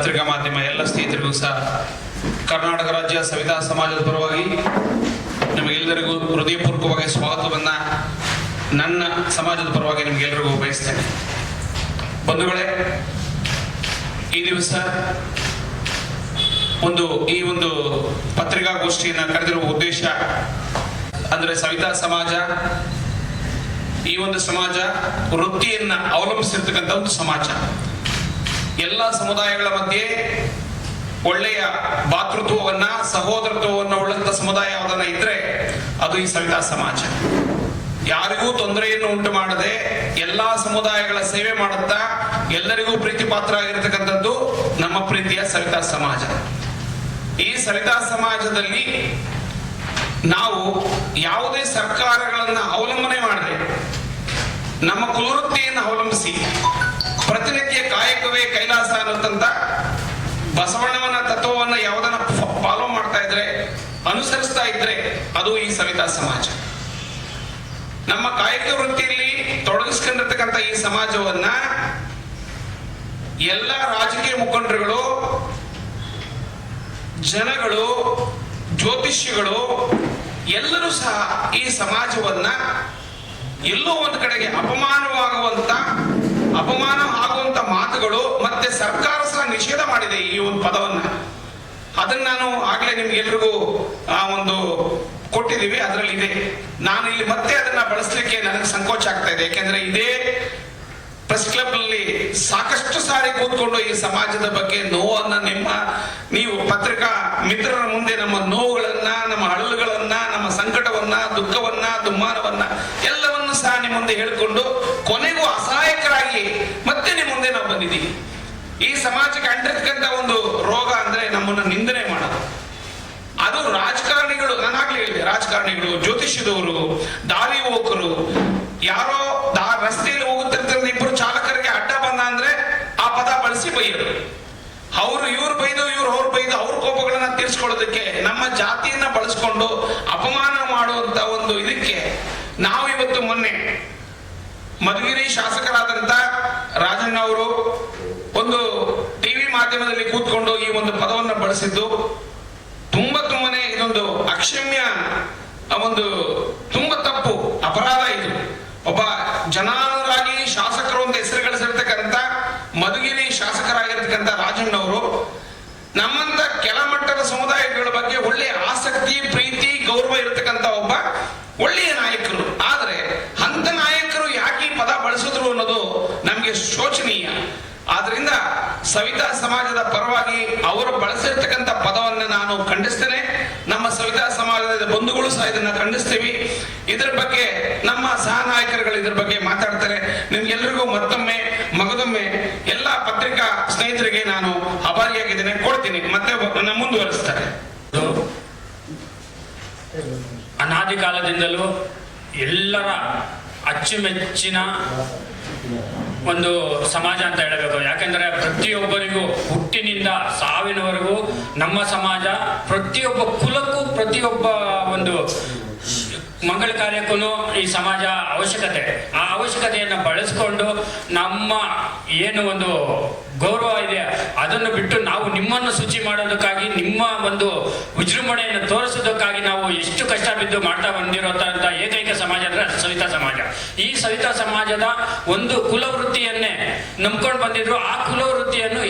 ಪತ್ರಿಕಾ ಮಾಧ್ಯಮ ಎಲ್ಲ ಸ್ನೇಹಿತರಿಗೂ ಸಹ ಕರ್ನಾಟಕ ರಾಜ್ಯ ಸವಿತಾ ಸಮಾಜದ ಪರವಾಗಿ ನಿಮಗೆಲ್ಲರಿಗೂ ಹೃದಯಪೂರ್ವಕವಾಗಿ ಸ್ವಾಗತವನ್ನು ನನ್ನ ಸಮಾಜದ ಪರವಾಗಿ ನಿಮಗೆಲ್ಲರಿಗೂ ಬಯಸ್ತೇನೆ. ಬಂಧುಗಳೇ, ಈ ದಿವಸ ಈ ಒಂದು ಪತ್ರಿಕಾಗೋಷ್ಠಿಯನ್ನು ಕರೆದಿರುವ ಉದ್ದೇಶ ಅಂದ್ರೆ ಸವಿತಾ ಸಮಾಜ ಈ ಒಂದು ಸಮಾಜ ವೃತ್ತಿಯನ್ನ ಅವಲಂಬಿಸಿರ್ತಕ್ಕಂಥ ಒಂದು ಸಮಾಜ. ಎಲ್ಲ ಸಮುದಾಯಗಳ ಮಧ್ಯೆ ಒಳ್ಳೆಯ ಭಾತೃತ್ವವನ್ನ ಸಹೋದರತ್ವವನ್ನು ಉಳ್ಳಂತ ಸಮುದಾಯ ಯಾವುದನ್ನ ಇದ್ರೆ ಅದು ಈ ಸವಿತಾ ಸಮಾಜ. ಯಾರಿಗೂ ತೊಂದರೆಯನ್ನು ಉಂಟು ಮಾಡದೆ ಎಲ್ಲಾ ಸಮುದಾಯಗಳ ಸೇವೆ ಮಾಡುತ್ತಾ ಎಲ್ಲರಿಗೂ ಪ್ರೀತಿ ಪಾತ್ರ ಆಗಿರ್ತಕ್ಕಂಥದ್ದು ನಮ್ಮ ಪ್ರೀತಿಯ ಸವಿತಾ ಸಮಾಜ. ಈ ಸವಿತಾ ಸಮಾಜದಲ್ಲಿ ನಾವು ಯಾವುದೇ ಸರ್ಕಾರಗಳನ್ನ ಅವಲಂಬನೆ ಮಾಡದೆ ನಮ್ಮ ಕುಲವೃತ್ತಿಯನ್ನು ಅವಲಂಬಿಸಿ ಪ್ರತಿನಿತ್ಯ ಕಾಯಕವೇ ಕೈಲಾಸ ಅನ್ನುತ್ತಂತ ಬಸವಣ್ಣವನ ತತ್ವವನ್ನ ಯಾವುದನ್ನ ಫಾಲೋ ಮಾಡ್ತಾ ಇದ್ರೆ ಅನುಸರಿಸ್ತಾ ಇದ್ರೆ ಅದು ಈ ಸವಿತಾ ಸಮಾಜ. ನಮ್ಮ ಕಾಯಕ ವೃತ್ತಿಯಲ್ಲಿ ತೊಡಗಿಸ್ಕೊಂಡಿರ್ತಕ್ಕಂಥ ಈ ಸಮಾಜವನ್ನ ಎಲ್ಲ ರಾಜಕೀಯ ಮುಖಂಡರುಗಳು, ಜನಗಳು, ಜ್ಯೋತಿಷ್ಯಗಳು ಎಲ್ಲರೂ ಸಹ ಈ ಸಮಾಜವನ್ನ ಎಲ್ಲೋ ಒಂದು ಕಡೆಗೆ ಅಪಮಾನ ಆಗುವಂತ ಮಾತುಗಳು ಮತ್ತೆ ಸರ್ಕಾರ ಸಹ ನಿಷೇಧ ಮಾಡಿದೆ ಈ ಒಂದು ಪದವನ್ನ. ಅದನ್ನ ನಾನು ಆಗ್ಲೇ ನಿಮ್ಗೆಲ್ರಿಗೂ ಒಂದು ಕೊಟ್ಟಿದ್ದೀವಿ, ಅದರಲ್ಲಿ ಇದೆ. ನಾನು ಇಲ್ಲಿ ಮತ್ತೆ ಅದನ್ನ ಬಳಸಲಿಕ್ಕೆ ನನಗೆ ಸಂಕೋಚ ಆಗ್ತಾ ಇದೆ. ಯಾಕೆಂದ್ರೆ ಇದೇ ಪ್ರೆಸ್ ಕ್ಲಬ್ ನಲ್ಲಿ ಸಾಕಷ್ಟು ಸಾರಿ ಕೂತ್ಕೊಂಡು ಈ ಸಮಾಜದ ಬಗ್ಗೆ ನೋವನ್ನ ನೀವು ಪತ್ರಿಕಾ ಮಿತ್ರರ ಮುಂದೆ ನಮ್ಮ ನೋವುಗಳನ್ನ, ನಮ್ಮ ಅಳಲುಗಳನ್ನ, ನಮ್ಮ ಸಂಕಟವನ್ನ, ದುಃಖವನ್ನ, ದುಮ್ಮಾನವನ್ನ ಎಲ್ಲವನ್ನು ಸಹ ನಿಮ್ಮ ಮುಂದೆ ಹೇಳಿಕೊಂಡು ಕೊನೆಗೂ ಅಸಹಾಯಕರಾಗಿ ಮತ್ತೆ ನಿಮ್ಮ ಮುಂದೆ ನಾವು ಬಂದಿದ್ದೀವಿ. ಈ ಸಮಾಜಕ್ಕೆ ಅಂಟಿರ್ತಕ್ಕಂಥ ಒಂದು ರೋಗ ಅಂದ್ರೆ ನಮ್ಮನ್ನ ನಿಂದನೆ ಮಾಡೋದು. ಅದು ರಾಜಕಾರಣಿಗಳು, ನಾನಾಗ್ಲೇ ಹೇಳಿದೆ, ರಾಜಕಾರಣಿಗಳು, ಜ್ಯೋತಿಷ್ಯದವರು, ದಾರಿ ಹೋಕರು, ಯಾರೋ ರಸ್ತೆಯಲ್ಲಿ ಹೋಗುತ್ತಿರ್ತಾರೆ ಇಬ್ಬರು ಚಾಲಕರಿಗೆ ಅಡ್ಡ ಬಂದ ಅಂದ್ರೆ ಆ ಪದ ಬಳಸಿ ಬೈಯೋದು. ಇವ್ರು ಬೈದು ಅವ್ರು ಬೈದು ಅವ್ರ ಕೋಪಗಳನ್ನ ತೀರ್ಸ್ಕೊಳ್ಳೋದಕ್ಕೆ ನಮ್ಮ ಜಾತಿಯನ್ನ ಬಳಸ್ಕೊಂಡು ಅಪಮಾನ ಮಾಡುವಂತ ಒಂದು ಇದಕ್ಕೆ ನಾವು ಇವತ್ತು ಮೊನ್ನೆ ಮಧುಗಿರಿ ಶಾಸಕರಾದಂತ ರಾಜಣ್ಣ ಅವರು ಒಂದು ಟಿವಿ ಮಾಧ್ಯಮದಲ್ಲಿ ಕೂತ್ಕೊಂಡು ಈ ಒಂದು ಪದವನ್ನು ಬಳಸಿದ್ದು ತುಂಬಾನೇ ಇದೊಂದು ಅಕ್ಷಮ್ಯ, ಒಂದು ತುಂಬಾ ತಪ್ಪು ಅಪರಾಧ. ಇದು ಒಬ್ಬ ಜನಾನುರಾಗಿ ಶಾಸಕರು ಅಂತ ಹೆಸರು ಗಳಿಸಿರ್ತಕ್ಕಂಥ ಮಧುಗಿರಿ ಶಾಸಕರಾಗಿರ್ತಕ್ಕಂಥ ರಾಜಣ್ಣವರು ನಮ್ಮಂತ ಕೆಳಮಟ್ಟದ ಸಮುದಾಯಗಳ ಬಗ್ಗೆ ಒಳ್ಳೆಯ ಆಸಕ್ತಿ, ಪ್ರೀತಿ, ಗೌರವ ಇರತಕ್ಕಂಥ ಒಬ್ಬ ಒಳ್ಳೆಯ ನಾಯಕರು. ಆದ್ರೆ ಅಂತ ನಾಯಕರು ಯಾಕೆ ಈ ಪದ ಬಳಸಿದ್ರು ಅನ್ನೋದು ನಮ್ಗೆ ಶೋಚನೀಯ. ಆದ್ರಿಂದ ಸವಿತಾ ಸಮಾಜದ ಪರವಾಗಿ ಅವರು ಬಳಸಿರ್ತಕ್ಕಂಥ ಪದವನ್ನು ನಾನು ಖಂಡಿಸ್ತೇನೆ. ನಮ್ಮ ಸವಿತಾ ಸಮಾಜದ ಬಂಧುಗಳು ಸಹ ಇದನ್ನ ಖಂಡಿಸ್ತೀವಿ. ಇದ್ರ ಬಗ್ಗೆ ನಮ್ಮ ಸಹ ನಾಯಕರುಗಳು ಇದ್ರ ಬಗ್ಗೆ ಮಾತಾಡ್ತಾರೆ. ನಿಮ್ಗೆಲ್ರಿಗೂ ಮತ್ತೊಮ್ಮೆ ಮಗದೊಮ್ಮೆ ಎಲ್ಲ ಪತ್ರಿಕಾ ಸ್ನೇಹಿತರಿಗೆ ನಾನು ಆಭಾರಿಯಾಗಿದ್ದೇನೆ. ಕೊಡ್ತೀನಿ, ಮತ್ತೆ ಮುಂದುವರಿಸ್ತಾರೆ. ಅನಾದಿ ಕಾಲದಿಂದಲೂ ಎಲ್ಲರ ಅಚ್ಚುಮೆಚ್ಚಿನ ಒಂದು ಸಮಾಜ ಅಂತ ಹೇಳಬೇಕು. ಯಾಕೆಂದ್ರೆ ಪ್ರತಿಯೊಬ್ಬರಿಗೂ ಹುಟ್ಟಿನಿಂದ ಸಾವಿನವರೆಗೂ ನಮ್ಮ ಸಮಾಜ ಪ್ರತಿಯೊಬ್ಬ ಕುಲಕ್ಕೂ ಪ್ರತಿಯೊಬ್ಬ ಒಂದು ಮಂಗಳ ಕಾರ್ಯಕ್ಕೂ ಈ ಸಮಾಜ ಅವಶ್ಯಕತೆ. ಆ ಅವಶ್ಯಕತೆಯನ್ನು ಬಳಸ್ಕೊಂಡು ನಮ್ಮ ಏನು ಒಂದು ಗೌರವ ಇದೆ ಅದನ್ನು ಬಿಟ್ಟು ನಾವು ನಿಮ್ಮನ್ನು ಶುಚಿ ಮಾಡೋದಕ್ಕಾಗಿ, ನಿಮ್ಮ ಒಂದು ವಿಜೃಂಭಣೆಯನ್ನು ತೋರಿಸೋದಕ್ಕಾಗಿ ನಾವು ಎಷ್ಟು ಕಷ್ಟ ಬಿದ್ದು ಮಾಡ್ತಾ ಬಂದಿರೋಂಥ ಏಕೈಕ ಸಮಾಜ ಅಂದ್ರೆ ಸವಿತಾ ಸಮಾಜ. ಈ ಸವಿತಾ ಸಮಾಜದ ಒಂದು ಕುಲವೃತ್ತಿಯನ್ನೇ ನಂಬ್ಕೊಂಡು ಬಂದಿದ್ರು. ಆ ಕುಲವೃತ್ತಿಯನ್ನು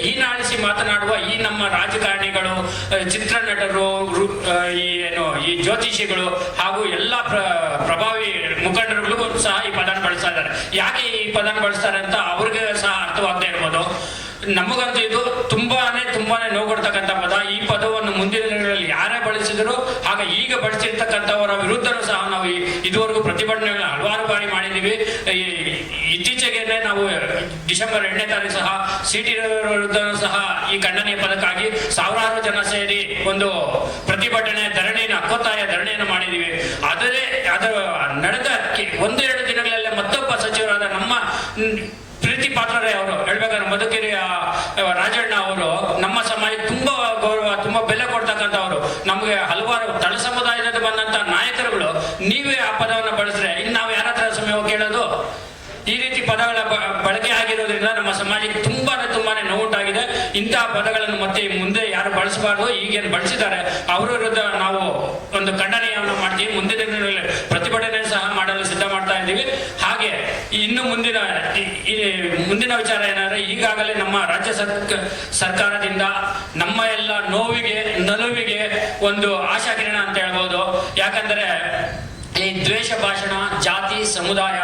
ಹೀನಾಳಿಸಿ ಮಾತನಾಡುವ ಈ ನಮ್ಮ ರಾಜಕಾರಣಿಗಳು, ಚಿತ್ರನಟರು, ಈ ಜ್ಯೋತಿಷಿಗಳು ಹಾಗೂ ಎಲ್ಲ ಪ್ರಭಾವಿ ಮುಖಂಡರುಗಳಿಗೂ ಸಹ ಈ ಪದನ ಬಳಸ್ತಾ ಇದ್ದಾರೆ. ಯಾಕೆ ಈ ಪದನ ಬಳಸ್ತಾರೆ ಅಂತ ಅವ್ರಿಗೆ ಸಹ ಅರ್ಥವಾಗದೇ ಇರ್ಬೋದು. ನಮಗಂತೂ ಇದು ತುಂಬಾನೇ ನೋವು ಕೊಡ್ತಕ್ಕಂಥ ಪದ. ಈ ಪದವನ್ನು ಮುಂದಿನ ದಿನಗಳಲ್ಲಿ ಯಾರೇ ಬಳಸಿದ್ರು, ಆಗ ಈಗ ಬಳಸಿರ್ತಕ್ಕಂಥವರ ವಿರುದ್ಧನೂ ಸಹ ನಾವು ಇದುವರೆಗೂ ಪ್ರತಿಭಟನೆಗಳನ್ನ ಹಲವಾರು ಬಾರಿ ಮಾಡಿದ್ದೀವಿ. ಇತ್ತೀಚೆಗೆ ನಾವು ಡಿಸೆಂಬರ್ 8ನೇ ತಾರೀಕು ಸಹ ಸಿಟಿ ವಿರುದ್ಧ ಸಹ ಈ ಖಂಡನೀಯ ಪದಕ್ಕಾಗಿ ಸಾವಿರಾರು ಜನ ಸೇರಿ ಒಂದು ಪ್ರತಿಭಟನೆ, ಹಕ್ಕೊತ್ತಾಯ ಧರಣಿಯನ್ನು ಮಾಡಿದ್ದೀವಿ. ಅದು ನಡೆದ 1-2 ದಿನಗಳಲ್ಲೇ ಮತ್ತೊಬ್ಬ ಸಚಿವರಾದ ನಮ್ಮ ಪ್ರೀತಿ ಪಾತ್ರರೇ ಅವರು ಹೇಳ್ಬೇಕಾದ್ರೆ ಮಧುಗಿರಿಯ ರಾಜಣ್ಣ ಅವರು ನಮ್ಮ ಸಮಾಜಕ್ಕೆ ತುಂಬಾ ಗೌರವ, ತುಂಬಾ ಬೆಲೆ ಕೊಡ್ತಕ್ಕಂಥವ್ರು. ನಮಗೆ ಹಲವಾರು ತಳ ಸಮುದಾಯದಿಂದ ಬಂದಂತ ನಾಯಕರುಗಳು ನೀವೇ ಆ ಪದವನ್ನು ಬಳಸಿದ್ರೆ ಇನ್ನು ನಾವು ಯಾರ ಹತ್ರ ಸಮಯ ಕೇಳೋದು? ಈ ರೀತಿ ಪದಗಳ ಬಳಕೆ ಆಗಿರೋದ್ರಿಂದ ನಮ್ಮ ಸಮಾಜಕ್ಕೆ ತುಂಬಾನೇ ನೋವುಂಟಾಗಿದೆ. ಇಂತಹ ಪದಗಳನ್ನು ಮತ್ತೆ ಮುಂದೆ ಯಾರು ಬಳಸಬಾರ್ದು. ಈಗೇನು ಬಳಸಿದ್ದಾರೆ ಅವರ ವಿರುದ್ಧ ನಾವು ಒಂದು ಖಂಡನೆಯನ್ನು ಮಾಡ್ತೀವಿ. ಮುಂದಿನ ದಿನಗಳಲ್ಲಿ ಪ್ರತಿಭಟನೆ ಸಹ ಮಾಡಲು ಸಿದ್ಧ ಮಾಡ್ತಾ ಇದ್ದೀವಿ. ಹಾಗೆ ಇನ್ನು ಮುಂದಿನ ವಿಚಾರ ಏನಂದ್ರೆ, ಈಗಾಗಲೇ ನಮ್ಮ ರಾಜ್ಯ ಸರ್ಕಾರದಿಂದ ನಮ್ಮ ಎಲ್ಲ ನೋವಿಗೆ ನಲುವಿಗೆ ಒಂದು ಆಶಾಕಿರಣ ಅಂತ ಹೇಳ್ಬೋದು. ಯಾಕಂದ್ರೆ ಈ ದ್ವೇಷ ಭಾಷಣ, ಜಾತಿ, ಸಮುದಾಯ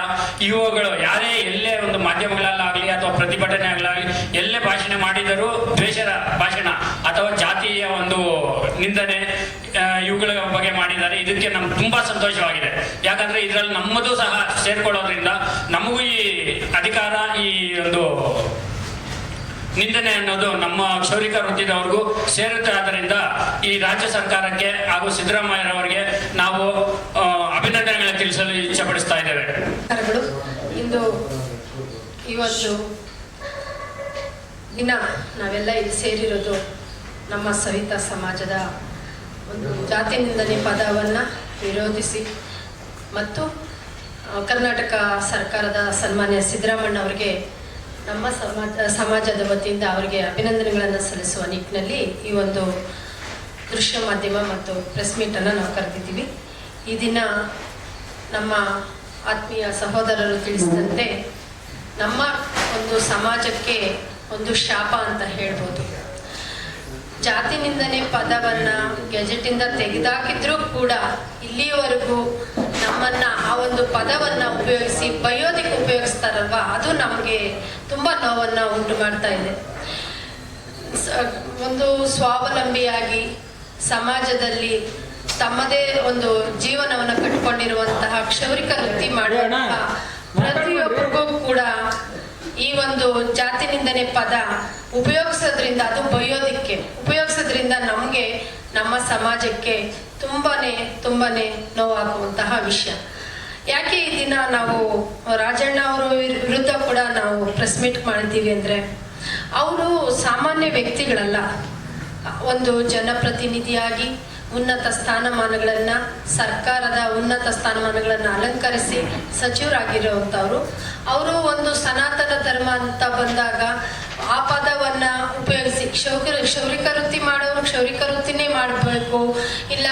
ಇವುಗಳು ಯಾರೇ ಎಲ್ಲೇ ಒಂದು ಮಾಧ್ಯಮಗಳಲ್ಲಾಗಲಿ ಅಥವಾ ಪ್ರತಿಭಟನೆ ಆಗಲಿ ಎಲ್ಲೇ ಭಾಷಣ ಮಾಡಿದರೂ ದ್ವೇಷದ ಭಾಷಣ ಅಥವಾ ಜಾತಿಯ ಒಂದು ನಿಂದನೆ ಇವುಗಳ ಬಗ್ಗೆ ಮಾಡಿದ್ದಾರೆ. ಇದಕ್ಕೆ ನಮ್ಗೆ ತುಂಬಾ ಸಂತೋಷವಾಗಿದೆ. ಯಾಕಂದ್ರೆ ಇದರಲ್ಲಿ ನಮ್ಮದು ಸಹ ಸೇರ್ಕೊಳ್ಳೋದ್ರಿಂದ ನಮಗೂ ಈ ಅಧಿಕಾರ, ಈ ಒಂದು ನಿಂದನೆ ಅನ್ನೋದು ನಮ್ಮ ಕ್ಷೌರಿಕ ವೃತ್ತಿದವ್ರಿಗೂ ಸೇರುತ್ತೆ. ಆದ್ದರಿಂದ ಈ ರಾಜ್ಯ ಸರ್ಕಾರಕ್ಕೆ ಹಾಗೂ ಸಿದ್ದರಾಮಯ್ಯರವರಿಗೆ ನಾವು ಅಭಿನಂದನೆಗಳನ್ನು ತಿಳಿಸಲು ಇಚ್ಛೆಪಡಿಸ್ತಾ ಇದ್ದೇವೆ. ಇವತ್ತು ದಿನ ನಾವೆಲ್ಲ ಇಲ್ಲಿ ಸೇರಿರೋದು ನಮ್ಮ ಸವಿತಾ ಸಮಾಜದ ಒಂದು ಜಾತಿ ನಿಂದನೆ ಪದವನ್ನು ವಿರೋಧಿಸಿ ಮತ್ತು ಕರ್ನಾಟಕ ಸರ್ಕಾರದ ಸನ್ಮಾನ್ಯ ಸಿದ್ದರಾಮಯ್ಯ ಅವರಿಗೆ ನಮ್ಮ ಸಮಾಜದ ವತಿಯಿಂದ ಅವರಿಗೆ ಅಭಿನಂದನೆಗಳನ್ನು ಸಲ್ಲಿಸುವ ನಿಟ್ಟಿನಲ್ಲಿ ಈ ಒಂದು ದೃಶ್ಯ ಮಾಧ್ಯಮ ಮತ್ತು ಪ್ರೆಸ್ ಮೀಟನ್ನು ನಾವು ಕರೆದಿದ್ದೀವಿ. ಈ ದಿನ ನಮ್ಮ ಆತ್ಮೀಯ ಸಹೋದರರು ತಿಳಿಸಿದಂತೆ ನಮ್ಮ ಒಂದು ಸಮಾಜಕ್ಕೆ ಒಂದು ಶಾಪ ಅಂತ ಹೇಳ್ಬೋದು. ಜಾತಿ ನಿಂದನೆ ಪದವನ್ನು ಗೆಜೆಟಿಂದ ತೆಗೆದಾಕಿದ್ರೂ ಕೂಡ ಇಲ್ಲಿಯವರೆಗೂ ನಮ್ಮನ್ನ ಆ ಒಂದು ಪದವನ್ನು ಉಪಯೋಗಿಸಿ ಬೈಯೋದಿಕ್ಕೆ ಉಪಯೋಗಿಸ್ತಾರಲ್ವ, ಅದು ನಮಗೆ ತುಂಬ ನೋವನ್ನು ಉಂಟು ಮಾಡ್ತಾ ಇದೆ. ಒಂದು ಸ್ವಾವಲಂಬಿಯಾಗಿ ಸಮಾಜದಲ್ಲಿ ತಮ್ಮದೇ ಒಂದು ಜೀವನವನ್ನು ಕಟ್ಟಿಕೊಂಡಿರುವಂತಹ ಕ್ಷೌರಿಕ ವೃತ್ತಿ ಮಾಡುವಂತಹ ಪ್ರತಿಯೊಬ್ಬರಿಗೂ ಕೂಡ ಈ ಒಂದು ಜಾತಿ ನಿಂದನೆ ಪದ ಉಪಯೋಗಿಸೋದ್ರಿಂದ, ಅದು ಬೈಯೋದಿಕ್ಕೆ ಉಪಯೋಗಿಸೋದ್ರಿಂದ ನಮಗೆ ನಮ್ಮ ಸಮಾಜಕ್ಕೆ ತುಂಬಾನೇ ನೋವಾಗುವಂತಹ ವಿಷಯ. ಯಾಕೆ ಈ ದಿನ ನಾವು ರಾಜಣ್ಣ ಅವರ ವಿರುದ್ಧ ಕೂಡ ನಾವು ಪ್ರೆಸ್ ಮೀಟ್ ಮಾಡಿದ್ದೀವಿ ಅಂದರೆ, ಅವರು ಸಾಮಾನ್ಯ ವ್ಯಕ್ತಿಗಳಲ್ಲ. ಒಂದು ಜನಪ್ರತಿನಿಧಿಯಾಗಿ ಉನ್ನತ ಸ್ಥಾನಮಾನಗಳನ್ನು, ಸರ್ಕಾರದ ಉನ್ನತ ಸ್ಥಾನಮಾನಗಳನ್ನು ಅಲಂಕರಿಸಿ ಸಚಿವರಾಗಿರುವಂಥವ್ರು. ಅವರು ಒಂದು ಸನಾತನ ಧರ್ಮ ಅಂತ ಬಂದಾಗ ಆ ಪದವನ್ನು ಉಪಯೋಗಿಸಿ ಕ್ಷೌರಿಕ ವೃತ್ತಿ ಮಾಡೋರು ಕ್ಷೌರಿಕ ವೃತ್ತಿನೇ ಮಾಡಬೇಕು, ಇಲ್ಲ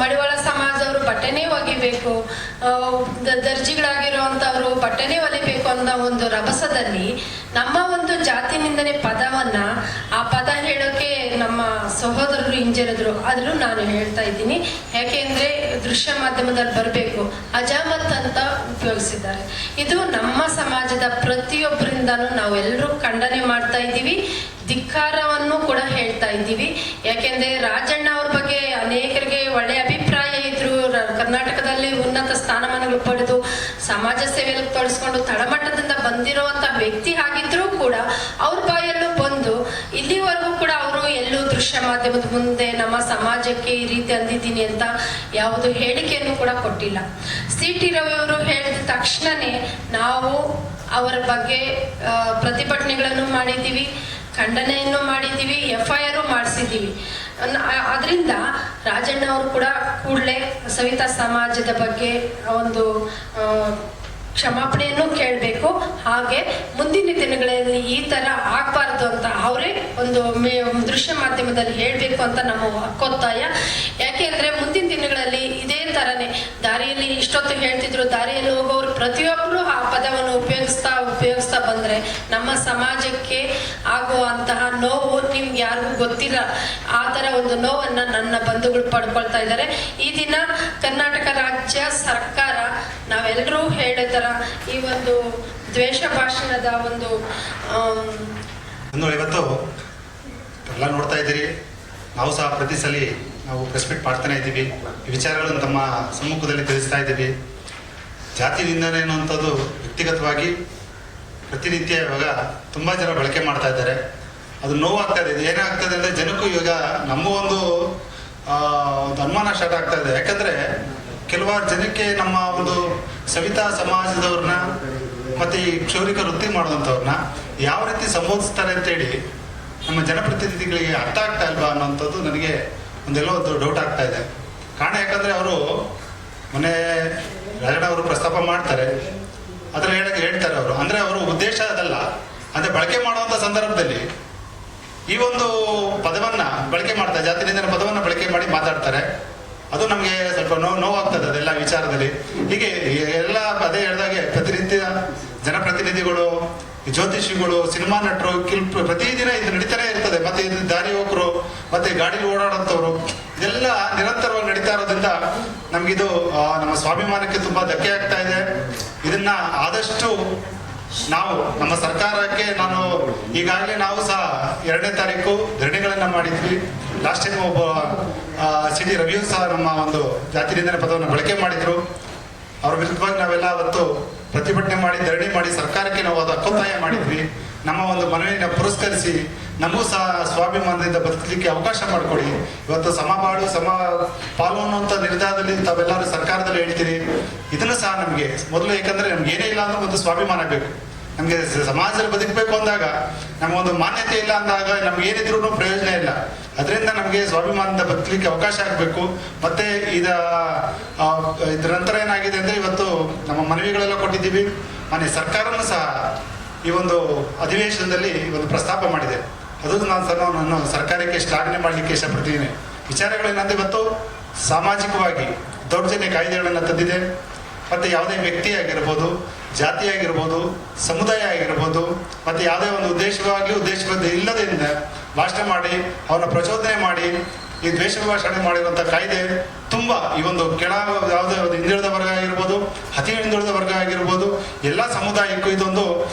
ಮಡಿವಾಳ ಸಮಾಜದವರು ಬಟ್ಟೆನೇ ಒಗಿಬೇಕು, ದರ್ಜಿಗಳಾಗಿರುವಂಥವ್ರು ಬಟ್ಟೆನೇ ಹೊಲಿಬೇಕು ಅನ್ನೋ ಒಂದು ರಭಸದಲ್ಲಿ ನಮ್ಮ ಒಂದು ಜಾತಿ ನಿಂದನೆ ಪದವನ್ನು, ಆ ಪದ ಹೇಳೋಕೆ ನಮ್ಮ ಸಹೋದರರು ಹಿಂಜರಿದ್ರು. ಆದರೂ ನಾನು ಹೇಳ್ತಾ ಇದ್ದೀನಿ, ಯಾಕೆಂದರೆ ದೃಶ್ಯ ಮಾಧ್ಯಮದಲ್ಲಿ ಬರಬೇಕು, ಅಜಾಮತ್ ಅಂತ ಉಪಯೋಗಿಸಿದ್ದಾರೆ. ಇದು ನಮ್ಮ ಸಮಾಜದ ಪ್ರತಿಯೊಬ್ಬರಿಂದನೂ ನಾವೆಲ್ಲರೂ ಖಂಡನೆ ಮಾಡ್ತಾ ಇದ್ದೀವಿ, ಧಿಕ್ಕಾರವನ್ನು ಕೂಡ ಹೇಳ್ತಾ ಇದ್ದೀವಿ. ಯಾಕೆಂದ್ರೆ ರಾಜಣ್ಣ ಅವ್ರ ಬಗ್ಗೆ ಅನೇಕರಿಗೆ ಒಳ್ಳೆಯ ಅಭಿಪ್ರಾಯ ಇದ್ರು. ಕರ್ನಾಟಕದಲ್ಲಿ ಉನ್ನತ ಸ್ಥಾನಮಾನಗಳು ಪಡೆದು ಸಮಾಜ ಸೇವೆಯಲ್ಲಿ ತೊಡಸ್ಕೊಂಡು ತಳಮಟ್ಟದಿಂದ ಬಂದಿರುವಂತ ವ್ಯಕ್ತಿ ಆಗಿದ್ರೂ ಕೂಡ ಅವ್ರ ಬಾಯಲ್ಲೂ ಬಂದು ಇಲ್ಲಿವರೆಗೂ ಕೂಡ ಅವರು ಎಲ್ಲೂ ದೃಶ್ಯ ಮಾಧ್ಯಮದ ಮುಂದೆ ನಮ್ಮ ಸಮಾಜಕ್ಕೆ ಈ ರೀತಿ ಅಂದಿದ್ದೀನಿ ಅಂತ ಯಾವುದು ಹೇಳಿಕೆಯನ್ನು ಕೂಡ ಕೊಟ್ಟಿಲ್ಲ. ಸಿ.ಟಿ. ರವಿ ಅವರು ಹೇಳಿದ ತಕ್ಷಣನೇ ನಾವು ಅವರ ಬಗ್ಗೆ ಪ್ರತಿಭಟನೆಗಳನ್ನು ಮಾಡಿದ್ದೀವಿ, ಖಂಡನೆಯನ್ನು ಮಾಡಿದ್ದೀವಿ, FIR ಮಾಡಿಸಿದ್ದೀವಿ. ಅದರಿಂದ ರಾಜಣ್ಣ ಅವರು ಕೂಡ ಕೂಡಲೇ ಸವಿತಾ ಸಮಾಜದ ಬಗ್ಗೆ ಒಂದು ಕ್ಷಮಾಪಣೆಯನ್ನು ಕೇಳಬೇಕು. ಹಾಗೆ ಮುಂದಿನ ದಿನಗಳಲ್ಲಿ ಈ ಥರ ಆಗಬಾರ್ದು ಅಂತ ಅವರೇ ಒಂದು ದೃಶ್ಯ ಮಾಧ್ಯಮದಲ್ಲಿ ಹೇಳಬೇಕು ಅಂತ ನಮ್ಮ ಹಕ್ಕೊತ್ತಾಯ. ಯಾಕೆಂದರೆ ಮುಂದಿನ ದಿನಗಳಲ್ಲಿ ಇದೇ ಥರನೇ ದಾರಿಯಲ್ಲಿ ಇಷ್ಟೊತ್ತು ಹೇಳ್ತಿದ್ರು, ದಾರಿಯಲ್ಲಿ ಹೋಗೋರು ಪ್ರತಿಯೊಬ್ಬರು ಆ ಪದವನ್ನು ಉಪಯೋಗಿಸ್ತಾ ಬಂದರೆ ನಮ್ಮ ಸಮಾಜಕ್ಕೆ ಆಗುವಂತಹ ನೋವು ನಿಮ್ಗೆ ಯಾರಿಗೂ ಗೊತ್ತಿಲ್ಲ. ಆ ಥರ ಒಂದು ನೋವನ್ನು ನನ್ನ ಬಂಧುಗಳು ಪಡ್ಕೊಳ್ತಾ ಇದ್ದಾರೆ. ಈ ದಿನ ಕರ್ನಾಟಕ ರಾಜ್ಯ ಸರ್ಕಾರ ನಾವೆಲ್ಲರೂ ಹೇಳಿದ ಈ ಒಂದು ದ್ವೇಷ ಭಾಷಣದ ಒಂದು ಇವತ್ತು ಎಲ್ಲ ನೋಡ್ತಾ ಇದ್ದೀರಿ. ನಾವು ಸಹ ಪ್ರತಿ ಸಲ ನಾವು ಪ್ರೆಸ್ ಮೀಟ್ ಮಾಡ್ತಾನೆ ಇದ್ದೀವಿ. ಈ ವಿಚಾರಗಳನ್ನು ತಮ್ಮ ಸಮ್ಮುಖದಲ್ಲಿ ತಿಳಿಸ್ತಾ ಇದ್ದೀವಿ. ಜಾತಿ ನಿಂದನೆ ಅನ್ನುವಂಥದ್ದು ವ್ಯಕ್ತಿಗತವಾಗಿ ಪ್ರತಿನಿತ್ಯ ಇವಾಗ ತುಂಬ ಜನ ಬಳಕೆ ಮಾಡ್ತಾ ಇದ್ದಾರೆ. ಅದು ನೋವಾಗ್ತಾ ಇದೆ. ಇದು ಏನಾಗ್ತದೆ ಅಂದರೆ, ಜನಕ್ಕೂ ಇವಾಗ ನಮ್ಮ ಒಂದು ಅನುಮಾನ ಸ್ಟಾರ್ಟ್ ಆಗ್ತಾ ಇದೆ. ಯಾಕಂದರೆ ಕೆಲವಾರು ಜನಕ್ಕೆ ನಮ್ಮ ಒಂದು ಸವಿತಾ ಸಮಾಜದವ್ರನ್ನ ಮತ್ತು ಈ ಕ್ಷೌರಿಕ ವೃತ್ತಿ ಮಾಡುವಂಥವ್ರನ್ನ ಯಾವ ರೀತಿ ಸಂಬೋಧಿಸ್ತಾರೆ ಅಂತೇಳಿ ನಮ್ಮ ಜನಪ್ರತಿನಿಧಿಗಳಿಗೆ ಅರ್ಥ ಆಗ್ತಾ ಇಲ್ವಾ ಅನ್ನೋಂಥದ್ದು ನನಗೆ ಒಂದೆಲ್ಲೋ ಒಂದು ಡೌಟ್ ಆಗ್ತಾ ಇದೆ. ಕಾರಣ ಯಾಕಂದರೆ ಅವರು ಮೊನ್ನೆ ರಾಜಣ್ಣ ಅವರು ಪ್ರಸ್ತಾಪ ಮಾಡ್ತಾರೆ, ಅದ್ರಲ್ಲಿ ಹೇಳ್ತಾರೆ ಅವರು. ಅಂದರೆ ಅವರು ಉದ್ದೇಶ ಅದಲ್ಲ, ಅಂದರೆ ಬಳಕೆ ಮಾಡುವಂಥ ಸಂದರ್ಭದಲ್ಲಿ ಈ ಒಂದು ಪದವನ್ನು ಬಳಕೆ ಮಾಡ್ತಾರೆ, ಜಾತಿ ನಿಂದನೆ ಪದವನ್ನು ಬಳಕೆ ಮಾಡಿ ಮಾತಾಡ್ತಾರೆ. ಅದು ನಮಗೆ ಸ್ವಲ್ಪ ನೋವಾಗ್ತದೆ ಅದೆಲ್ಲ ವಿಚಾರದಲ್ಲಿ. ಹೀಗೆ ಎಲ್ಲ ಅದೇ ಹೇಳಿದಾಗೆ ಪ್ರತಿನಿತ್ಯ ಜನಪ್ರತಿನಿಧಿಗಳು, ಜ್ಯೋತಿಷಿಗಳು, ಸಿನಿಮಾ ನಟರು, ಪ್ರತಿದಿನ ಇದು ನಡೀತಾನೆ ಇರ್ತದೆ. ಮತ್ತೆ ಇದು ದಾರಿ ಹೋಕರು, ಮತ್ತೆ ಗಾಡಿಲಿ ಓಡಾಡೋಂಥವ್ರು, ಇದೆಲ್ಲ ನಿರಂತರವಾಗಿ ನಡೀತಾ ಇರೋದ್ರಿಂದ ನಮಗಿದು ನಮ್ಮ ಸ್ವಾಭಿಮಾನಕ್ಕೆ ತುಂಬ ಧಕ್ಕೆ ಆಗ್ತಾ ಇದೆ. ಇದನ್ನ ಆದಷ್ಟು ನಾವು ನಮ್ಮ ಸರ್ಕಾರಕ್ಕೆ, ನಾನು ಈಗಾಗಲೇ ನಾವು ಸಹ 2ನೇ ತಾರೀಕು ಧರಣಿಗಳನ್ನು ಮಾಡಿದ್ವಿ. ಲಾಸ್ಟ್ ಟೈಮ್ ಒಬ್ಬ ಸಿ ಟಿ ರವಿಯು ಸಹ ನಮ್ಮ ಒಂದು ಜಾತಿ ನಿಂದನೆ ಪದವನ್ನು ಬಳಕೆ ಮಾಡಿದ್ರು. ಅವ್ರ ವಿರುದ್ಧವಾಗಿ ನಾವೆಲ್ಲ ಅವತ್ತು ಪ್ರತಿಭಟನೆ ಮಾಡಿ, ಧರಣಿ ಮಾಡಿ ಸರ್ಕಾರಕ್ಕೆ ನಾವು ಅದು ಹಕ್ಕೊತ್ತಾಯ ಮಾಡಿದ್ವಿ. ನಮ್ಮ ಒಂದು ಮನವಿಯನ್ನು ಪುರಸ್ಕರಿಸಿ ನಮಗೂ ಸಹ ಸ್ವಾಭಿಮಾನದಿಂದ ಬದುಕಲಿಕ್ಕೆ ಅವಕಾಶ ಮಾಡಿಕೊಡಿ. ಇವತ್ತು ಸಮಬಾಳು ಸಮ ಪಾಲು ಅನ್ನುವಂಥ ನಿರ್ಧಾರದಲ್ಲಿ ತಾವೆಲ್ಲರೂ ಸರ್ಕಾರದಲ್ಲಿ ಹೇಳ್ತೀರಿ. ಇದನ್ನು ಸಹ ನಮಗೆ ಮೊದಲು, ಯಾಕಂದರೆ ನಮ್ಗೆ ಏನೇ ಇಲ್ಲ ಅಂದ್ರೆ ಒಂದು ಸ್ವಾಭಿಮಾನ ಬೇಕು. ನಮಗೆ ಸಮಾಜದಲ್ಲಿ ಬದುಕಬೇಕು ಅಂದಾಗ ನಮಗೊಂದು ಮಾನ್ಯತೆ ಇಲ್ಲ ಅಂದಾಗ ನಮ್ಗೆ ಏನಿದ್ರು ಪ್ರಯೋಜನ ಇಲ್ಲ. ಅದರಿಂದ ನಮಗೆ ಸ್ವಾಭಿಮಾನದಿಂದ ಬದುಕಲಿಕ್ಕೆ ಅವಕಾಶ ಆಗಬೇಕು. ಮತ್ತೆ ಇದರ ನಂತರ ಏನಾಗಿದೆ ಅಂದರೆ, ಇವತ್ತು ನಮ್ಮ ಮನವಿಗಳೆಲ್ಲ ಕೊಟ್ಟಿದ್ದೀವಿ. ಮಾನ್ಯ ಸರ್ಕಾರನೂ ಸಹ ಈ ಒಂದು ಅಧಿವೇಶನದಲ್ಲಿ ಒಂದು ಪ್ರಸ್ತಾಪ ಮಾಡಿದೆ. ಅದು ನಾನು ಸರ್ಕಾರಕ್ಕೆ ಶ್ಲಾಘನೆ ಮಾಡಲಿಕ್ಕೆ ಇಷ್ಟಪಡ್ತೀನಿ. ವಿಚಾರಗಳೇನಂದ್ರೆ, ಇವತ್ತು ಸಾಮಾಜಿಕವಾಗಿ ದೌರ್ಜನ್ಯ ಕಾಯ್ದೆಗಳನ್ನು ತಂದಿದೆ. ಮತ್ತು ಯಾವುದೇ ವ್ಯಕ್ತಿ ಆಗಿರ್ಬೋದು, ಜಾತಿ ಆಗಿರ್ಬೋದು, ಸಮುದಾಯ ಆಗಿರ್ಬೋದು, ಮತ್ತು ಯಾವುದೇ ಒಂದು ಉದ್ದೇಶವಾಗಲಿ ಇಲ್ಲದಿಂದ ಭಾಷಣ ಮಾಡಿ ಅವನ್ನ ಪ್ರಚೋದನೆ ಮಾಡಿ ಈ ದ್ವೇಷ ಭಾಷಣೆ ಮಾಡಿರುವಂಥ ಕಾಯ್ದೆ ತುಂಬ ಈ ಒಂದು ಯಾವುದೇ ಒಂದು ಹಿಂದುಳಿದ ವರ್ಗ ಆಗಿರ್ಬೋದು, ಅತಿ ಹಿಂದುಳಿದ ವರ್ಗ ಆಗಿರ್ಬೋದು, ಎಲ್ಲ ಸಮುದಾಯಕ್ಕೂ ಇದೊಂದು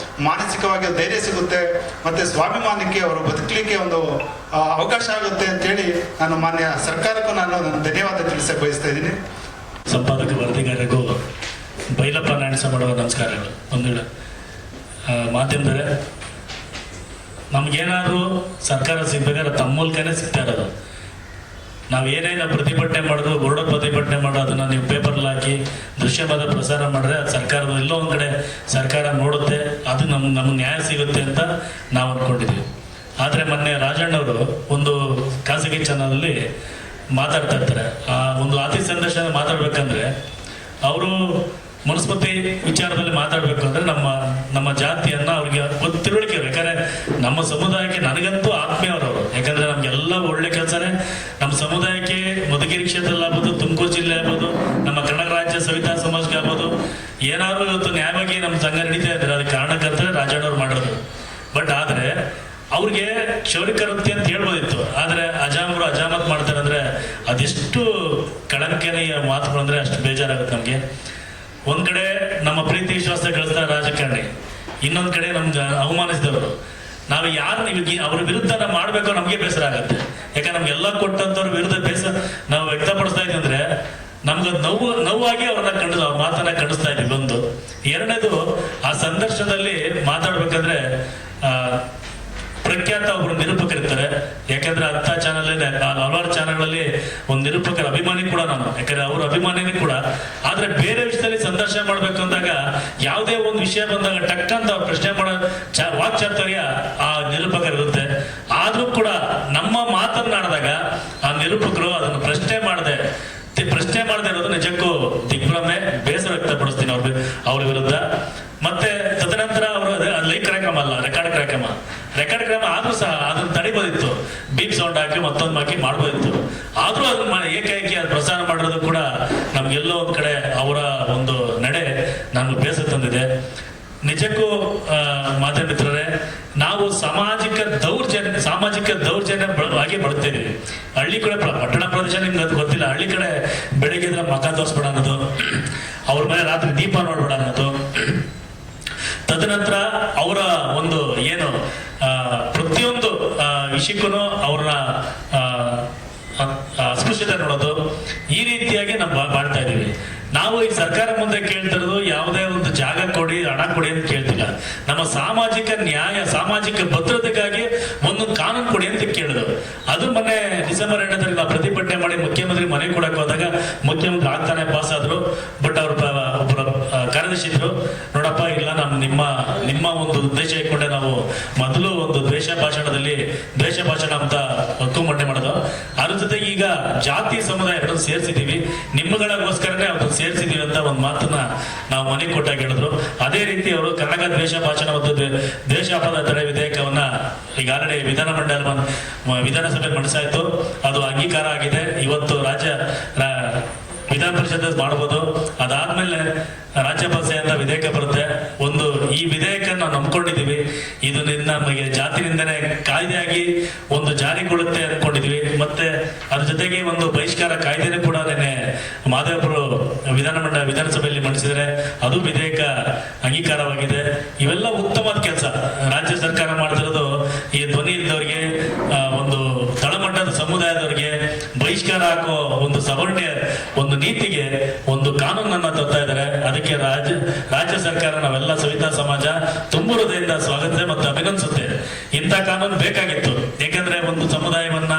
ಮಾನಸಿಕವಾಗಿ ಧೈರ್ಯ ಸಿಗುತ್ತೆ. ಮತ್ತು ಸ್ವಾಭಿಮಾನಕ್ಕೆ ಅವರು ಬದುಕಲಿಕ್ಕೆ ಒಂದು ಅವಕಾಶ ಆಗುತ್ತೆ ಅಂತೇಳಿ ನಾನು ಮಾನ್ಯ ಸರ್ಕಾರಕ್ಕೂ ನಾನು ಧನ್ಯವಾದ ತಿಳಿಸಕ್ಕೆ ಬಯಸ್ತಾ ಇದ್ದೀನಿ. ಸಂಪಾದಕ ವರದಿಗಾರರಿಗೂ ಬೈಲಪ್ಪ ನಾಯಣಸ ಮಾಡುವ ನಮಸ್ಕಾರಗಳು. ಒಂದು ಮಾಧ್ಯಮದಲ್ಲೇ ನಮಗೇನಾದರೂ ಸರ್ಕಾರ ಸಿಗ್ಬೇಕಾದ್ರೆ ತಮ್ಮ ಮೂಲಕನೇ ಸಿಗ್ತಾ ಇರೋದು. ನಾವು ಏನೇನು ಪ್ರತಿಭಟನೆ ಮಾಡಿದ್ರು, ಬೋರ್ಡ ಪ್ರತಿಭಟನೆ ಮಾಡೋ ಅದನ್ನು ನೀವು ಪೇಪರ್ಲ್ಲಿ ಹಾಕಿ ದೃಶ್ಯವಾದ ಪ್ರಸಾರ ಮಾಡಿದ್ರೆ ಅದು ಸರ್ಕಾರದ ಎಲ್ಲೋ ಒಂದು ಕಡೆ ಸರ್ಕಾರ ನೋಡುತ್ತೆ, ಅದು ನಮ್ಗೆ ನ್ಯಾಯ ಸಿಗುತ್ತೆ ಅಂತ ನಾವು ಅಂದ್ಕೊಂಡಿದ್ದೀವಿ. ಆದರೆ ಮೊನ್ನೆ ರಾಜಣ್ಣವರು ಒಂದು ಖಾಸಗಿ ಚಾನಲಲ್ಲಿ ಮಾತಾಡ್ತಾ ಇರ್ತಾರೆ. ಆ ಒಂದು ಅತಿ ಸಂದರ್ಶನ ಮಾತಾಡ್ಬೇಕಂದ್ರೆ ಅವರು ಮನುಸ್ಮೃತಿ ವಿಚಾರದಲ್ಲಿ ಮಾತಾಡಬೇಕು ಅಂದರೆ ನಮ್ಮ ಜಾತಿಯನ್ನು ಅವ್ರಿಗೆ ತಿಳುವಳಿಕೆ ಇರಬೇಕು. ಯಾಕಂದರೆ ನಮ್ಮ ಸಮುದಾಯಕ್ಕೆ ನನಗಂತೂ ಆತ್ಮೀಯರವರು. ಯಾಕಂದರೆ ನಮಗೆಲ್ಲ ಒಳ್ಳೆ ಕೆಲಸನೇ ನಮ್ಮ ಸಮುದಾಯಕ್ಕೆ. ಮಧುಗಿರಿ ಕ್ಷೇತ್ರದಲ್ಲಿ ಆಗ್ಬೋದು, ತುಮಕೂರು ಜಿಲ್ಲೆ ಆಗ್ಬೋದು, ನಮ್ಮ ಕರ್ನಾಟಕ ರಾಜ್ಯ ಸವಿತಾ ಸಮಾಜಕ್ಕೆ ಆಗ್ಬೋದು, ಏನಾದರೂ ಇವತ್ತು ನ್ಯಾಯವಾಗಿ ನಮ್ಮ ಸಂಘ ನಡೀತಾ ಇದ್ದಾರೆ. ಅದಕ್ಕೆ ಕಾರಣಕ್ಕಂತಾರೆ ರಾಜಣ್ಣವ್ರು ಮಾಡೋದು. ಬಟ್ ಆದರೆ ಅವ್ರಿಗೆ ಕ್ಷೌರಿಕ ವೃತ್ತಿ ಅಂತ ಹೇಳ್ಬೋದಿತ್ತು. ಆದರೆ ಅಜಾಮತ್ ಮಾಡ್ತಾರೆ ಅಂದರೆ ಅದೆಷ್ಟು ಕಳಂಕನೆಯ ಮಾತುಗಳಂದರೆ ಅಷ್ಟು ಬೇಜಾರಾಗುತ್ತೆ ನಮಗೆ. ಒಂದು ಕಡೆ ನಮ್ಮ ಪ್ರೀತಿ ವಿಶ್ವಾಸ ಗಳಿಸಿದ ರಾಜಕಾರಣಿ, ಇನ್ನೊಂದು ಕಡೆ ನಮ್ಗೆ ಅವಮಾನಿಸಿದವರು. ನಾವು ಯಾರು ಅವ್ರ ವಿರುದ್ಧ ನಾವು ಮಾಡಬೇಕು ನಮಗೆ ಬೇಸರ ಆಗುತ್ತೆ. ಯಾಕಂದ್ರೆ ನಮ್ಗೆಲ್ಲ ಕೊಟ್ಟಂಥವ್ರ ವಿರುದ್ಧ ಬೇಸರ ನಾವು ವ್ಯಕ್ತಪಡಿಸ್ತಾ ಇದ್ದೀವಿ ಅಂದರೆ ನಮ್ಗೆ ನೋವಾಗಿ ಅವ್ರ ಮಾತನ್ನ ಖಂಡಿಸ್ತಾ ಇದ್ದೀವಿ. ಒಂದು ಎರಡನೇದು, ಆ ಸಂದರ್ಶನದಲ್ಲಿ ಮಾತಾಡ್ಬೇಕಾದ್ರೆ ಪ್ರಖ್ಯಾತ ಒಬ್ಬರು ನಿರೂಪಕರಿರ್ತಾರೆ. ಯಾಕಂದ್ರೆ ಅಂಥ ಚಾನಲ್ ಹಲವಾರು ಚಾನಲ್ಗಳಲ್ಲಿ ಒಂದು ನಿರೂಪಕರ ಅಭಿಮಾನಿ ಕೂಡ ನಾನು. ಯಾಕಂದ್ರೆ ಅವ್ರ ಅಭಿಮಾನಿನೇ ಕೂಡ. ಆದ್ರೆ ಬೇರೆ ವಿಷಯದಲ್ಲಿ ಸಂದರ್ಶನ ಮಾಡ್ಬೇಕು ಅಂದಾಗ ಯಾವುದೇ ಒಂದು ವಿಷಯ ಬಂದಾಗ ಟಕ್ ಅಂತ ಅವ್ರು ಪ್ರಶ್ನೆ ಮಾಡೋ ವಾಕ್ಚಾತುರ್ಯ ಆ ನಿರೂಪಕರಿರುತ್ತೆ. ಆದ್ರೂ ಕೂಡ ನಮ್ಮ ಮಾತನ್ನಾಡಿದಾಗ ಆ ನಿರೂಪಕರು ಅದನ್ನು ಪ್ರಶ್ನೆ ಮಾಡದೆ ಇರೋದು ನಿಜಕ್ಕೂ ದಿಗ್ಭ್ರಮೆ, ಬೇಸರ ವ್ಯಕ್ತಪಡಿಸ್ತೀನಿ ಅವ್ರ ವಿರುದ್ಧ. ಮತ್ತೆ ತದನಂತರ ಅವರು ಲೈವ್ ಕಾರ್ಯಕ್ರಮ ಅಲ್ಲ, ರೆಕಾರ್ಡ್ ಕಾರ್ಯಕ್ರಮ ಆದ್ರೂ ಸಹ ಅದನ್ನ ತಡಿಬೋದಿತ್ತು. ಬೀಪ್ ಸೌಂಡ್ ಹಾಕಿ ಮತ್ತೊಂದು ಹಾಕಿ ಮಾಡ್ಬೋದಿತ್ತು. ಆದ್ರೂ ಅದನ್ನ ಏಕಾಏಕಿ ಅದು ಪ್ರಸಾರ ಮಾಡಿರೋದು ಕೂಡ ನಮ್ಗೆಲ್ಲೋ ಒಂದ್ ಕಡೆ ಅವರ ಒಂದು ನಡೆ ನಮ್ಗೆ ಬೇಸರ ತಂದಿದೆ. ನಿಜಕ್ಕೂ ಮಾಧ್ಯಮ ಮಿತ್ರರೇ, ನಾವು ಸಾಮಾಜಿಕ ದೌರ್ಜನ್ಯ ಆಗಿ ಬಡ್ತೇವೆ. ಹಳ್ಳಿ ಕಡೆ, ಪಟ್ಟಣ ಪ್ರದೇಶ ನಿಮ್ಗೆ ಅದು ಗೊತ್ತಿಲ್ಲ. ಹಳ್ಳಿ ಕಡೆ ಬೆಳಿಗ್ಗೆ ಮಕ ತೋರಿಸ್ಬೇಡ ಅನ್ನೋದು, ಅವ್ರ ಮೇಲೆ ರಾತ್ರಿ ದೀಪ ನೋಡ್ಬೇಡ ಅನ್ನೋದು. ತದನಂತರ ಅವರ ಒಂದು ಏನು ಪ್ರತಿಯೊಂದು ವಿಷಯಕ್ಕೂ ಅವ್ರನ್ನ ಅಸ್ಪೃಶ್ಯತೆ ನೋಡೋದು, ಈ ರೀತಿಯಾಗಿ ನಾವು ಮಾಡ್ತಾ ಇದ್ದೀವಿ. ನಾವು ಈ ಸರ್ಕಾರ ಮುಂದೆ ಕೇಳ್ತಿರೋದು ಯಾವುದೇ ಒಂದು ಜಾಗ ಕೊಡಿ, ಹಣ ಕೊಡಿ ಅಂತ ಕೇಳ್ತಿಲ್ಲ. ನಮ್ಮ ಸಾಮಾಜಿಕ ನ್ಯಾಯ, ಸಾಮಾಜಿಕ ಭದ್ರತೆಗಾಗಿ ಒಂದು ಕಾನೂನು ಕೊಡಿ ಅಂತ ಕೇಳಿದ್ರು. ಅದು ಮೊನ್ನೆ ಡಿಸೆಂಬರ್ 2ನೇ ತಾರೀಕು ನಾವು ಪ್ರತಿಭಟನೆ ಮಾಡಿ ಮುಖ್ಯಮಂತ್ರಿ ಮನೆ ಕೊಡಕ್ಕೆ ಹೋದಾಗ ಮುಖ್ಯಮಂತ್ರಿ ಆಗ್ತಾನೆ ಪಾಸ್ ಆದ್ರು. ಬಟ್ ಅವ್ರ ಒಬ್ಬರು ಕಾರ್ಯದರ್ಶಿ ಇದ್ರು, ನೋಡಪ್ಪ ಇಲ್ಲ ನಿಮ್ಮ ಒಂದು ಉದ್ದೇಶ ಇಟ್ಕೊಂಡೆ ನಾವು ಮೊದಲು ಒಂದು ದ್ವೇಷ ಭಾಷಣ ಅಂತ ಹಕ್ಕು ಮಂಡನೆ ಮಾಡೋದು. ಅದ್ರ ಜೊತೆಗೆ ಈಗ ಜಾತಿ ಸಮುದಾಯ ಎರಡನ್ನು ಸೇರಿಸಿದೀವಿ, ನಿಮ್ಮಗಳಿಗೋಸ್ಕರನೇ ಅದನ್ನು ಸೇರಿಸಿದೀವಿ ಅಂತ ಒಂದು ಮಾತನ್ನ ನಾವು ಮನೆಗೆ ಕೊಟ್ಟಾಗ ಹೇಳಿದ್ರು. ಅದೇ ರೀತಿ ಅವರು ಕನ್ನಡ ದ್ವೇಷ ಭಾಷಣ ಮತ್ತು ದ್ವೇಷಾಪದ ತಡೆ ವಿಧೇಯಕವನ್ನ ಈಗಾಗಲೇ ವಿಧಾನಸಭೆ ಮಂಡಿಸಾಯ್ತು. ಅದು ಅಂಗೀಕಾರ ಆಗಿದೆ. ಇವತ್ತು ವಿಧಾನ ಪರಿಷತ್ ಮಾಡಬಹುದು. ಅದಾದ್ಮೇಲೆ ರಾಜ್ಯಸಭೆ ಅಂತ ವಿಧೇಯಕ ಬರುತ್ತೆ. ಒಂದು ಈ ವಿಧೇಯಕ ನಾವು ನಂಬ್ಕೊಂಡಿದೀವಿ, ಇದು ನಮಗೆ ಜಾತಿನಿಂದನೇ ಕಾಯ್ದೆಯಾಗಿ ಒಂದು ಜಾರಿಗೊಳ್ಳುತ್ತೆ ಅನ್ಕೊಂಡಿದ್ವಿ. ಮತ್ತೆ ಅದ್ರ ಜೊತೆಗೆ ಒಂದು ಬಹಿಷ್ಕಾರ ಕಾಯ್ದೆನೂ ಕೂಡ ನಿನ್ನೆ ಮಾದೇವಪುರ ವಿಧಾನಸಭೆಯಲ್ಲಿ ಮಂಡಿಸಿದರೆ ಅದು ವಿಧೇಯಕ ಅಂಗೀಕಾರವಾಗಿದೆ. ಇವೆಲ್ಲ ಉತ್ತಮವಾದ ಕೆಲಸ ರಾಜ್ಯ ಸರ್ಕಾರ ಮಾಡ್ತಿರೋದು. ಈ ಧ್ವನಿ ಇದ್ದವರಿಗೆ, ಒಂದು ತಳಮಟ್ಟದ ಸಮುದಾಯದವರಿಗೆ ಬಹಿಷ್ಕಾರ ಹಾಕೋ ಒಂದು ಸವರ್ಣೀಯ ಒಂದು ನೀತಿಗೆ ಒಂದು ಕಾನೂನನ್ನ ತರ್ತಾ ಇದ್ದಾರೆ. ಅದಕ್ಕೆ ರಾಜ್ಯ ಸರ್ಕಾರ, ನಾವೆಲ್ಲ ಸವಿತಾ ಸಮಾಜ ತುಂಬು ಹೃದಯದಿಂದ ಸ್ವಾಗತ ಮತ್ತು ಅಭಿನಂದಿಸುತ್ತೆ. ಇಂಥ ಕಾನೂನು ಬೇಕಾಗಿತ್ತು. ಯಾಕಂದ್ರೆ ಒಂದು ಸಮುದಾಯವನ್ನ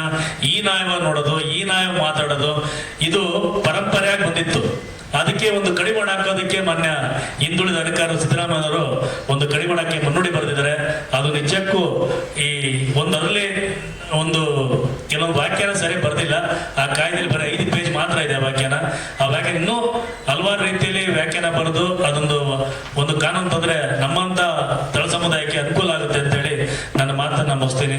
ಈ ನ್ಯಾಯ ನೋಡೋದು, ಈ ನ್ಯಾಯ ಮಾತಾಡೋದು ಇದು ಪರಂಪರೆಯಾಗಿ ಬಂದಿತ್ತು. ಅದಕ್ಕೆ ಒಂದು ಕಡಿವಾಣ ಹಾಕೋದಕ್ಕೆ ಮಾನ್ಯ ಹಿಂದುಳಿದ ಅಧಿಕಾರಿ ಸಿದ್ದರಾಮಯ್ಯವರು ಒಂದು ಕಡಿವಾಣಕ್ಕೆ ಮುನ್ನುಡಿ ಬರೆದಿದ್ದಾರೆ. ಅದು ನಿಜಕ್ಕೂ ಈ ಅದರಲ್ಲಿ ಒಂದು ಕೆಲವೊಂದು ವ್ಯಾಖ್ಯಾನ ಸರಿ ಬರ್ದಿಲ್ಲ. ಆ ಕಾಯ್ದೆಯಲ್ಲಿ ಬರೀ 5 ಪೇಜ್ ಮಾತ್ರ ಇದೆ ಆ ವ್ಯಾಖ್ಯಾನ. ಆ ವ್ಯಾಖ್ಯಾನ ಇನ್ನೂ ಹಲವಾರು ರೀತಿಯಲ್ಲಿ ವ್ಯಾಖ್ಯಾನ ಬರೆದು ಒಂದು ಕಾನೂನು ತಂದ್ರೆ ನಮ್ಮಂತ ತಳ ಸಮುದಾಯಕ್ಕೆ ಅನುಕೂಲ ಆಗುತ್ತೆ ಅಂತ ಹೇಳಿ ನನ್ನ ಮಾತನ್ನ ಮುಗಿಸ್ತೀನಿ.